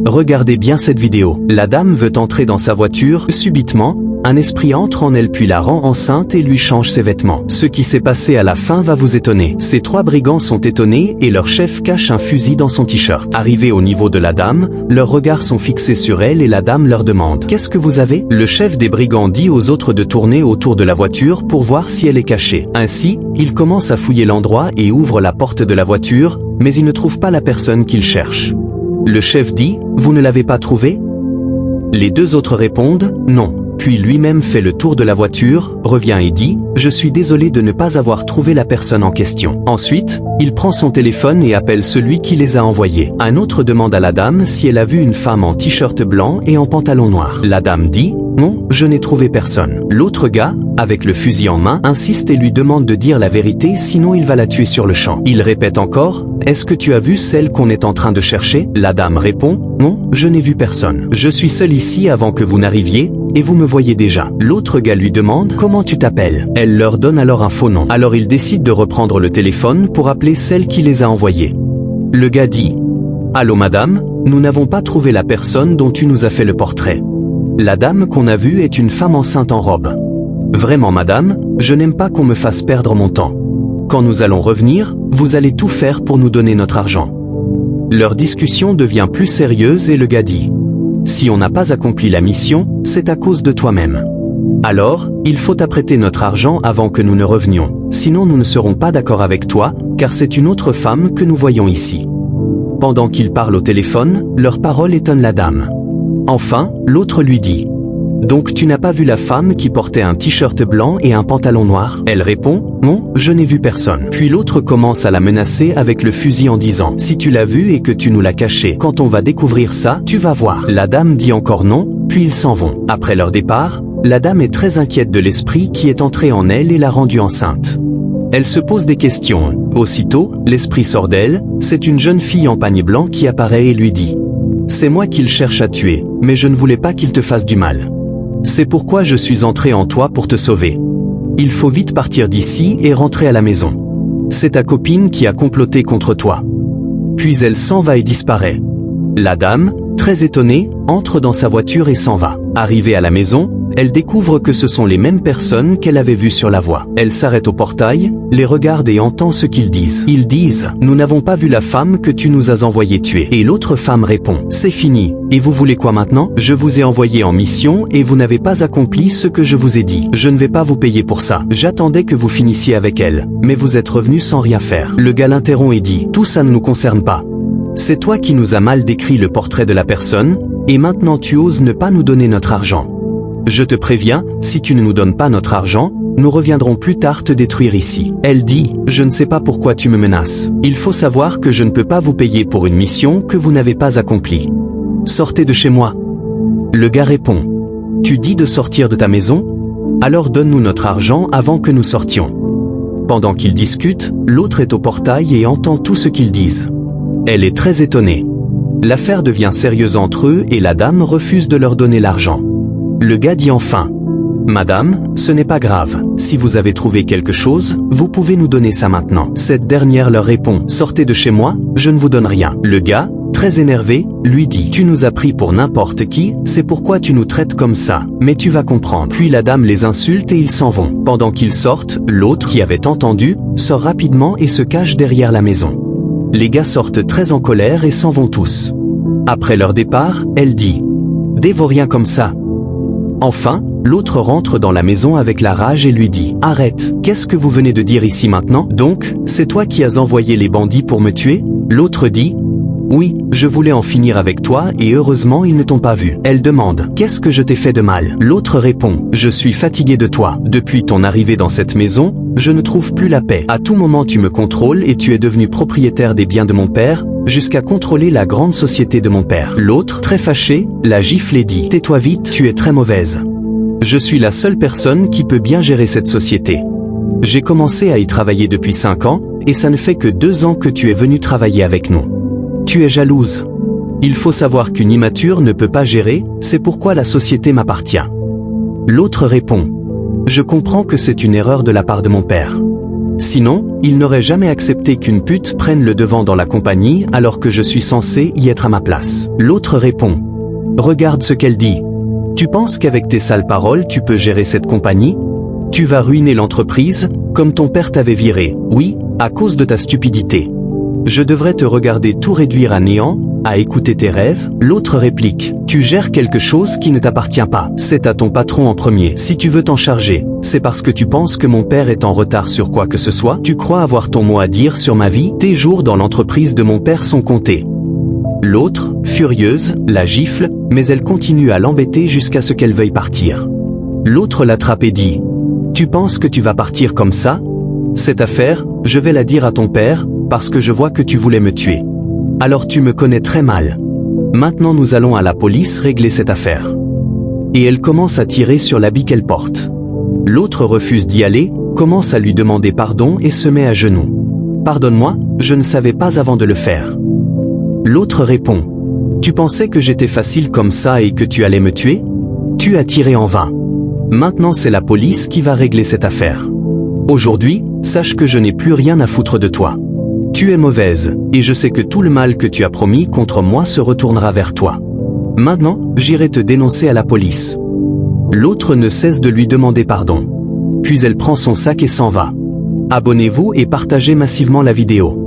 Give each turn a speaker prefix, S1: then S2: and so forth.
S1: Regardez bien cette vidéo. La dame veut entrer dans sa voiture. Subitement, un esprit entre en elle puis la rend enceinte et lui change ses vêtements. Ce qui s'est passé à la fin va vous étonner. Ces 3 brigands sont étonnés et leur chef cache un fusil dans son t-shirt. Arrivés au niveau de la dame, leurs regards sont fixés sur elle et la dame leur demande « Qu'est-ce que vous avez ?» Le chef des brigands dit aux autres de tourner autour de la voiture pour voir si elle est cachée. Ainsi, ils commencent à fouiller l'endroit et ouvrent la porte de la voiture, mais ils ne trouvent pas la personne qu'ils cherchent. Le chef dit « Vous ne l'avez pas trouvée ?» Les 2 autres répondent « Non ». Puis lui-même fait le tour de la voiture, revient et dit « Je suis désolé de ne pas avoir trouvé la personne en question ». Ensuite, il prend son téléphone et appelle celui qui les a envoyés. Un autre demande à la dame si elle a vu une femme en t-shirt blanc et en pantalon noir. La dame dit « Non, je n'ai trouvé personne ». L'autre gars, avec le fusil en main, insiste et lui demande de dire la vérité sinon il va la tuer sur le champ. Il répète encore « Est-ce que tu as vu celle qu'on est en train de chercher ?» La dame répond « Non, je n'ai vu personne. Je suis seul ici avant que vous n'arriviez, et vous me voyez déjà. » L'autre gars lui demande « Comment tu t'appelles ?» Elle leur donne alors un faux nom. Alors ils décident de reprendre le téléphone pour appeler celle qui les a envoyés. Le gars dit « Allô madame, nous n'avons pas trouvé la personne dont tu nous as fait le portrait. La dame qu'on a vue est une femme enceinte en robe. Vraiment madame, je n'aime pas qu'on me fasse perdre mon temps. Quand nous allons revenir, vous allez tout faire pour nous donner notre argent. » Leur discussion devient plus sérieuse et le gars dit « Si on n'a pas accompli la mission, c'est à cause de toi-même. Alors, il faut apprêter notre argent avant que nous ne revenions, sinon nous ne serons pas d'accord avec toi, car c'est une autre femme que nous voyons ici. » Pendant qu'ils parlent au téléphone, leurs paroles étonnent la dame. Enfin, l'autre lui dit « Donc tu n'as pas vu la femme qui portait un t-shirt blanc et un pantalon noir ?» Elle répond « Non, je n'ai vu personne. » Puis l'autre commence à la menacer avec le fusil en disant « Si tu l'as vue et que tu nous l'as cachée, quand on va découvrir ça, tu vas voir. » La dame dit encore non, puis ils s'en vont. Après leur départ, la dame est très inquiète de l'esprit qui est entré en elle et l'a rendue enceinte. Elle se pose des questions. Aussitôt, l'esprit sort d'elle, c'est une jeune fille en panier blanc qui apparaît et lui dit « C'est moi qu'il cherche à tuer, mais je ne voulais pas qu'il te fasse du mal. C'est pourquoi je suis entré en toi pour te sauver. Il faut vite partir d'ici et rentrer à la maison. C'est ta copine qui a comploté contre toi. » Puis elle s'en va et disparaît. La dame, très étonnée, entre dans sa voiture et s'en va. Arrivée à la maison, elle découvre que ce sont les mêmes personnes qu'elle avait vues sur la voie. Elle s'arrête au portail, les regarde et entend ce qu'ils disent. Ils disent « Nous n'avons pas vu la femme que tu nous as envoyé tuer. » Et l'autre femme répond « C'est fini. Et vous voulez quoi maintenant? Je vous ai envoyé en mission et vous n'avez pas accompli ce que je vous ai dit. Je ne vais pas vous payer pour ça. J'attendais que vous finissiez avec elle, mais vous êtes revenu sans rien faire. » Le gars l'interrompt et dit « Tout ça ne nous concerne pas. C'est toi qui nous as mal décrit le portrait de la personne, et maintenant tu oses ne pas nous donner notre argent. Je te préviens, si tu ne nous donnes pas notre argent, nous reviendrons plus tard te détruire ici. » Elle dit « Je ne sais pas pourquoi tu me menaces. Il faut savoir que je ne peux pas vous payer pour une mission que vous n'avez pas accomplie. Sortez de chez moi. » Le gars répond « Tu dis de sortir de ta maison? Alors donne-nous notre argent avant que nous sortions. » Pendant qu'ils discutent, l'autre est au portail et entend tout ce qu'ils disent. Elle est très étonnée. L'affaire devient sérieuse entre eux et la dame refuse de leur donner l'argent. Le gars dit enfin « Madame, ce n'est pas grave. Si vous avez trouvé quelque chose, vous pouvez nous donner ça maintenant. » Cette dernière leur répond « Sortez de chez moi, je ne vous donne rien. » Le gars, très énervé, lui dit « Tu nous as pris pour n'importe qui, c'est pourquoi tu nous traites comme ça. Mais tu vas comprendre. » Puis la dame les insulte et ils s'en vont. Pendant qu'ils sortent, l'autre, qui avait entendu, sort rapidement et se cache derrière la maison. Les gars sortent très en colère et s'en vont tous. Après leur départ, elle dit « Des vauriens comme ça. » Enfin, l'autre rentre dans la maison avec la rage et lui dit « Arrête, qu'est-ce que vous venez de dire ici maintenant? Donc, c'est toi qui as envoyé les bandits pour me tuer ?» L'autre dit « Oui, je voulais en finir avec toi et heureusement ils ne t'ont pas vu. » Elle demande « Qu'est-ce que je t'ai fait de mal ?» L'autre répond « Je suis fatigué de toi. Depuis ton arrivée dans cette maison, je ne trouve plus la paix. À tout moment tu me contrôles et tu es devenu propriétaire des biens de mon père, jusqu'à contrôler la grande société de mon père. » L'autre, très fâché, la gifle et dit « Tais-toi vite, tu es très mauvaise. Je suis la seule personne qui peut bien gérer cette société. J'ai commencé à y travailler depuis 5 ans, et ça ne fait que 2 ans que tu es venu travailler avec nous. Tu es jalouse. Il faut savoir qu'une immature ne peut pas gérer, c'est pourquoi la société m'appartient. » L'autre répond « Je comprends que c'est une erreur de la part de mon père. Sinon, il n'aurait jamais accepté qu'une pute prenne le devant dans la compagnie alors que je suis censé y être à ma place. L'autre répond. Regarde ce qu'elle dit. Tu penses qu'avec tes sales paroles tu peux gérer cette compagnie? Tu vas ruiner l'entreprise, comme ton père t'avait viré, oui, à cause de ta stupidité. Je devrais te regarder tout réduire à néant, à écouter tes rêves. L'autre réplique. Tu gères quelque chose qui ne t'appartient pas. C'est à ton patron en premier. Si tu veux t'en charger, c'est parce que tu penses que mon père est en retard sur quoi que ce soit. Tu crois avoir ton mot à dire sur ma vie? Tes jours dans l'entreprise de mon père sont comptés. L'autre, furieuse, la gifle, mais elle continue à l'embêter jusqu'à ce qu'elle veuille partir. L'autre l'attrape et dit. Tu penses que tu vas partir comme ça? Cette affaire, je vais la dire à ton père, parce que je vois que tu voulais me tuer. Alors tu me connais très mal. Maintenant nous allons à la police régler cette affaire. Et elle commence à tirer sur l'habit qu'elle porte. L'autre refuse d'y aller, commence à lui demander pardon et se met à genoux. Pardonne-moi, je ne savais pas avant de le faire. L'autre répond. Tu pensais que j'étais facile comme ça et que tu allais me tuer? Tu as tiré en vain. Maintenant c'est la police qui va régler cette affaire. Aujourd'hui, sache que je n'ai plus rien à foutre de toi. Tu es mauvaise, et je sais que tout le mal que tu as promis contre moi se retournera vers toi. Maintenant, j'irai te dénoncer à la police. L'autre ne cesse de lui demander pardon. Puis elle prend son sac et s'en va. Abonnez-vous et partagez massivement la vidéo.